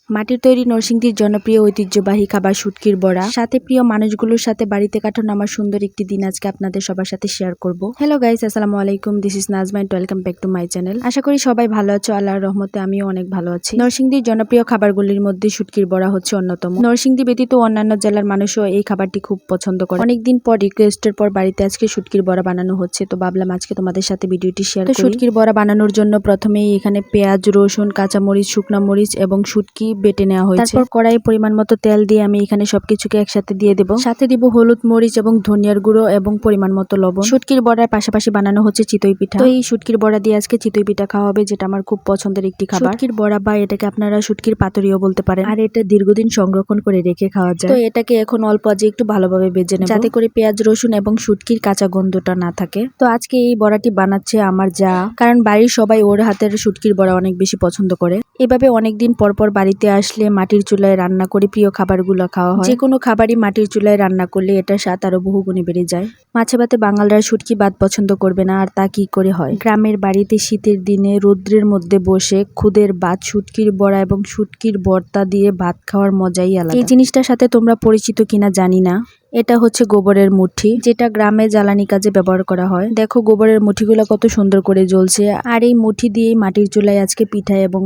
মাটির তৈরি নরসিংদীর জনপ্রিয় ঐতিহ্যবাহী খাবার শুটকির বড়া, সাথে প্রিয় মানুষগুলোর সাথে বাড়িতে কাটানো আমার সুন্দর একটি দিন আজকে আপনাদের সবার সাথে শেয়ার করব। হ্যালো গাইস, আসসালামু আলাইকুম, this is Nazma and welcome back to my channel. আশা করি সবাই ভালো আছো, আল্লাহর রহমতে আমিও অনেক ভালো আছি। নরসিংদীর জনপ্রিয় খাবারগুলির মধ্যে শুটকির বড়া হচ্ছে অন্যতম। নরসিংদী ব্যতীত অন্যান্য জেলার মানুষও এই খাবারটি খুব পছন্দ করে। অনেকদিন পর রিকোয়েস্টের পর বাড়িতে আজকে শুটকির বড়া বানানো হচ্ছে, তো ভাবলাম আজকে তোমাদের সাথে ভিডিওটি শেয়ার করি। শুটকির বড়া বানানোর জন্য প্রথমেই এখানে পেঁয়াজ, রসুন, কাঁচামরিচ, শুকনা মরিচ এবং শুটকি বেটে নেওয়া হয়েছে। তারপর কড়াই পরিমাণ মতো তেল দিয়ে আমি এখানে সবকিছুকে একসাথে দিয়ে দেব। সাথে দিব হলুদ, মরিচ এবং ধনিয়ার গুঁড়ো এবং পরিমাণ মতো লবণ। শুটকির বড়ার পাশাপাশি বানানো হচ্ছে চিতই পিঠা। তো এই শুটকির বড়া দিয়ে আজকে চিতই পিঠা খাওয়া হবে, যেটা আমার খুব পছন্দের একটি খাবার। শুটকির বড়া বা এটাকে আপনারা শুটকির পাতুরিও বলতে পারেন, আর এটা দীর্ঘদিন সংরক্ষণ করে রেখে খাওয়া যায়। তো এটাকে এখন অল্প আঁচে একটু ভালোভাবে ভেজে নেব, যাতে করে পেঁয়াজ, রসুন এবং শুটকির কাঁচা গন্ধটা না থাকে। তো আজকে এই বড়াটি বানাচ্ছে আমার যা, কারণ বাড়ির সবাই ওর হাতের শুটকির বড়া অনেক বেশি পছন্দ করে। এভাবে অনেকদিন পর পর বাড়িতে আসলে মাটির চুলায় রান্না করে প্রিয় খাবারগুলো খাওয়া হয়। যে কোনো খাবারই মাটির চুলায় রান্না করলে এটার স্বাদ আরো বহুগুণে বেড়ে যায়। মাছে ভাতে বাঙালরা শুটকি ভাত পছন্দ করবে না, আর তা কি করে হয়। গ্রামের বাড়িতে শীতের দিনে রৌদ্রের মধ্যে বসে খুদের ভাত, শুটকির বড়া এবং শুটকির ভর্তা দিয়ে ভাত খাওয়ার মজাই আলাদা। এই জিনিসটার সাথে তোমরা পরিচিত কিনা জানি না, এটা হচ্ছে গোবরের মুঠি, যেটা গ্রামে জ্বালানি কাজে ব্যবহার করা হয়। দেখো গোবরের মুঠিগুলো কত সুন্দর করে জ্বলছে, আর এই মুঠি দিয়েই মাটির চুলায় আজকে পিঠা এবং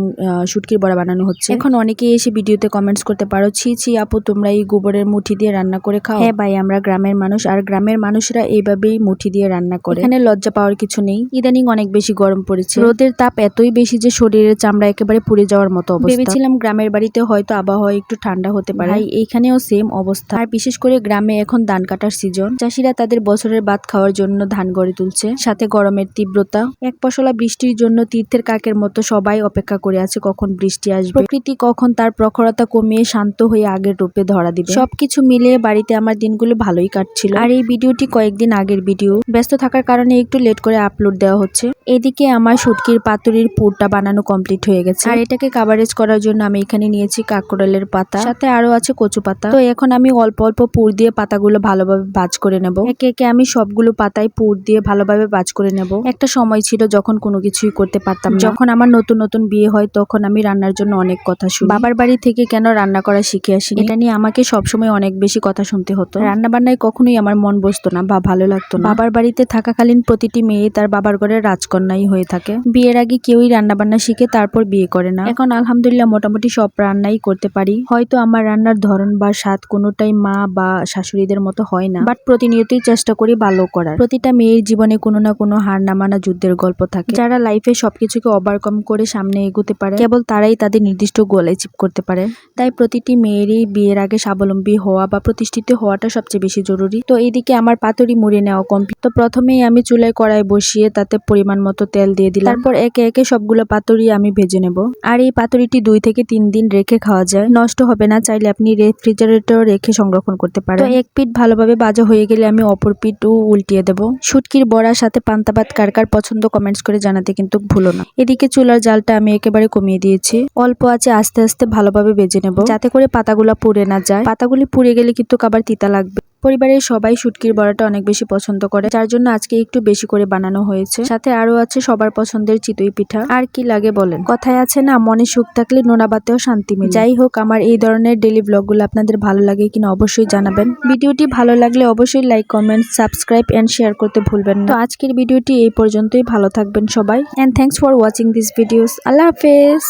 শুটকির বড়া বানানো হচ্ছে। এখন অনেকেই এসে ভিডিওতে কমেন্টস করতে পারো, ছি ছি আপু, তোমরা এই গোবরের মুঠি দিয়ে রান্না করে খাও। হ্যাঁ ভাই, আমরা গ্রামের মানুষ, আর গ্রামের মানুষরা এইভাবেই মুঠি দিয়ে রান্না করে। এখানে লজ্জা পাওয়ার কিছু নেই। ইদানিং অনেক বেশি গরম পড়েছে, রোদের তাপ এতই বেশি যে শরীরের চামড়া একেবারে পুড়ে যাওয়ার মতো অবস্থা। ভেবেছিলাম গ্রামের বাড়িতে হয়তো আবহাওয়া একটু ঠান্ডা হতে পারে, এইখানেও সেম অবস্থা। আর বিশেষ করে গ্রামে এখন ধান কাটার সিজন, চাষিরা তাদের বছরের ভাত খাওয়ার জন্য ধান গড়ে তুলছে। সাথে গরমের তীব্রতা, এক পশলা বৃষ্টির জন্য তীর্থের কাকের মতো সবাই অপেক্ষা করে আছে কখন বৃষ্টি আসবে, প্রকৃতি কখন তার প্রখরতা কমিয়ে শান্ত হয়ে আগের রূপে ধরা দিবে। সবকিছু মিলিয়ে বাড়িতে আমার দিনগুলো ভালোই কাটছিল। আর এই ভিডিওটি কয়েকদিন আগের ভিডিও, ব্যস্ত থাকার কারণে একটু লেট করে আপলোড দেওয়া হচ্ছে। এদিকে আমার শুটকির পাতুরির পুরটা বানানো কমপ্লিট হয়ে গেছে, আর এটাকে কাভারেজ করার জন্য আমি এখানে নিয়েছি কাকরোলের পাতা, সাথে আরো আছে কচু পাতা। তো এখন আমি অল্প অল্প পুর দিয়ে পাতাগুলো ভালোভাবে ভাজ করে নেব। একে একে আমি সবগুলো পাতায় পুর দিয়ে ভালোভাবে ভাজ করে নেব। একটা সময় ছিল যখন কোনো কিছুই করতে পারতাম না। যখন আমার নতুন নতুন বিয়ে হয় তখন আমি রান্নার জন্য অনেক কথা শুনি। বাবার বাড়ি থেকে কেন রান্না করা শিখে আসিনি, এটা নিয়ে আমাকে সবসময় অনেক বেশি কথা শুনতে হতো। রান্না বান্নায় কখনোই আমার মন বসতো না বা ভালো লাগতো না। বাবার বাড়িতে থাকাকালীন প্রতিটি মেয়ে তার বাবার ঘরের রাজকন্যাই হয়ে থাকে। বিয়ের আগে কেউই রান্না বান্না শিখে তারপর বিয়ে করে না। এখন আলহামদুলিল্লাহ মোটামুটি সব রান্নাই করতে পারি। হয়তো আমার রান্নার ধরন বা স্বাদ কোনোটাই মা বা শাশুড়িদের মতো হয় না, বাট প্রতিনিয়তই চেষ্টা করি ভালো করার। প্রতিটা মেয়ের জীবনে কোনো না কোনো হার না মানা যুদ্ধের গল্প থাকে। যারা লাইফে সবকিছুকে ওভারকাম করে সামনে এগোতে পারে, কেবল তারাই তাদের নির্দিষ্ট গোল অ্যাচিভ করতে পারে। তাই প্রতিটি মেয়েরই বিয়ের আগে স্বাবলম্বী হওয়া বা প্রতিষ্ঠিত হওয়াটা সবচেয়ে বেশি জরুরি। তো এইদিকে আমার পাতুরি মুড়ে নেওয়া কমপ্লিট। তো প্রথমেই আমি চুলায় কড়াই বসিয়ে তাতে পরিমাণ মতো তেল দিয়ে দিলাম। তারপর একে একে সবগুলো পাতুরি আমি ভেজে নেব। আর এই পাতুরিটি 2 থেকে 3 দিন রেখে খাওয়া যায়, নষ্ট হবে না। চাইলে আপনি রেফ্রিজারেটরে রেখে সংরক্ষণ করতে পারেন। তো এক পিঠ ভালোভাবে ভাজা হয়ে গেলে আমি অপর পিঠও উল্টিয়ে দেব। শুটকির বড়ার সাথে পান্তা ভাত কার কার পছন্দ কমেন্টস করে জানাতে কিন্তু ভুলো না। এদিকে চুলার জালটা আমি একেবারে কমিয়ে দিয়েছি। অল্প আছে আস্তে আস্তে ভালোভাবে ভেজে নেব, যাতে করে পাতাগুলো পুড়ে না যায়। পাতাগুলি পুড়ে গেলে কিন্তু আবার তিতা লাগবে। পরিবারের সবাই শুটকির বড়াটা অনেক বেশি পছন্দ করে, যার জন্য আজকে একটু বেশি করে বানানো হয়েছে। সাথে আরো আছে সবার পছন্দের চিতই পিঠা। আর কি লাগে বলেন, কথায় আছে না, মনে সুখ থাকলে নোনা ভাতেও শান্তি মেলে। যাই হোক, আমার এই ধরনের ডেইলি ব্লগগুলো আপনাদের ভালো লাগে কিনা অবশ্যই জানাবেন। ভিডিওটি ভালো লাগলে অবশ্যই like, comment, subscribe and share করতে ভুলবেন না। তো আজকের ভিডিওটি এই পর্যন্তই। ভালো থাকবেন সবাই, and thanks for watching this videos. আল্লাহ হাফেজ।